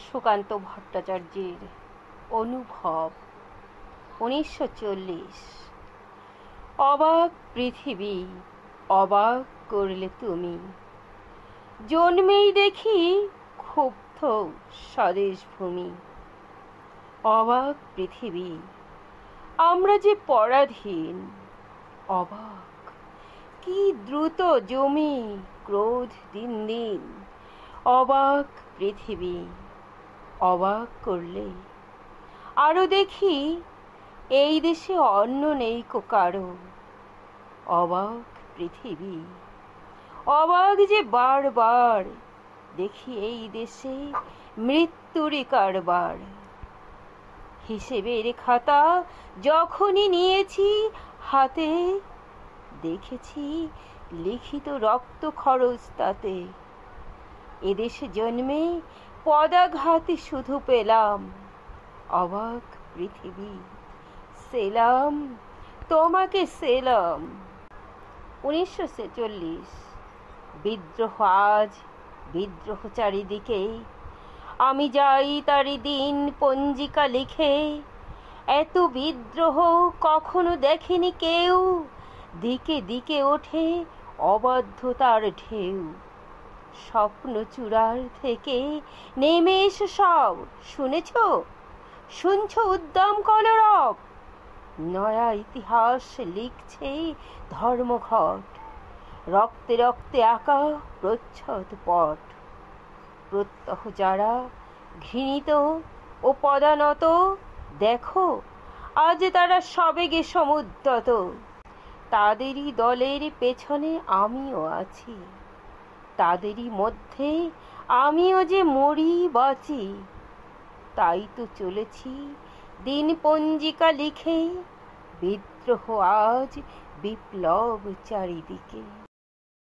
সুকান্ত ভট্টাচার্যের অনুভব 1940। অবাক পৃথিবী অবাক করলে তুমি, জন্মেই দেখি ক্ষুব্ধ স্বদেশ ভূমি। অবাক পৃথিবী আমরা যে পরাধীন, অবাক কি দ্রুত জমে ক্রোধ দিন দিন। অবাক পৃথিবী অবাক করলে আরো দেখি এই দেশে অন্ন নেই কো কারো। অবাক পৃথিবী অবাক যে বারবার দেখি এই দেশে মৃত্যুরই কারবার। হিসেবের খাতা যখনই নিয়েছি হাতে, দেখেছি লিখিত রক্ত খরচ তাতে। এদেশে জন্মে পদাঘাতে শুধু পেলাম। অবাক পৃথিবী সেলাম তোমাকে সেলাম। 1946। বিদ্রোহ আজ বিদ্রোহ চারিদিকে, আমি যাই তারি দিন পঞ্জিকা লিখে। এত বিদ্রোহ কখনো দেখেনি কেউ, দিকে দিকে ওঠে অবাধ্যতার ঢেউ। স্বপ্ন চূড়ার থেকে নেমে এসো সব, শুনছো উদ্দাম কলরব। নয়া ইতিহাস লিখছে ধর্মঘট, রক্তে রক্তে আঁকা প্রচ্ছদ পট। প্রত্যহ যারা ঘৃণিত ও পদানত, দেখো আজ তারা সবেগে সমুদ্যত। তাদেরই দলের পেছনে আমিও আছি, তাদেরই মধ্যে আমিও যে মরি বাঁচি। তাই তো চলেছি দিন পঞ্জিকা লিখে, বিদ্রোহ আজ বিপ্লব চারিদিকে।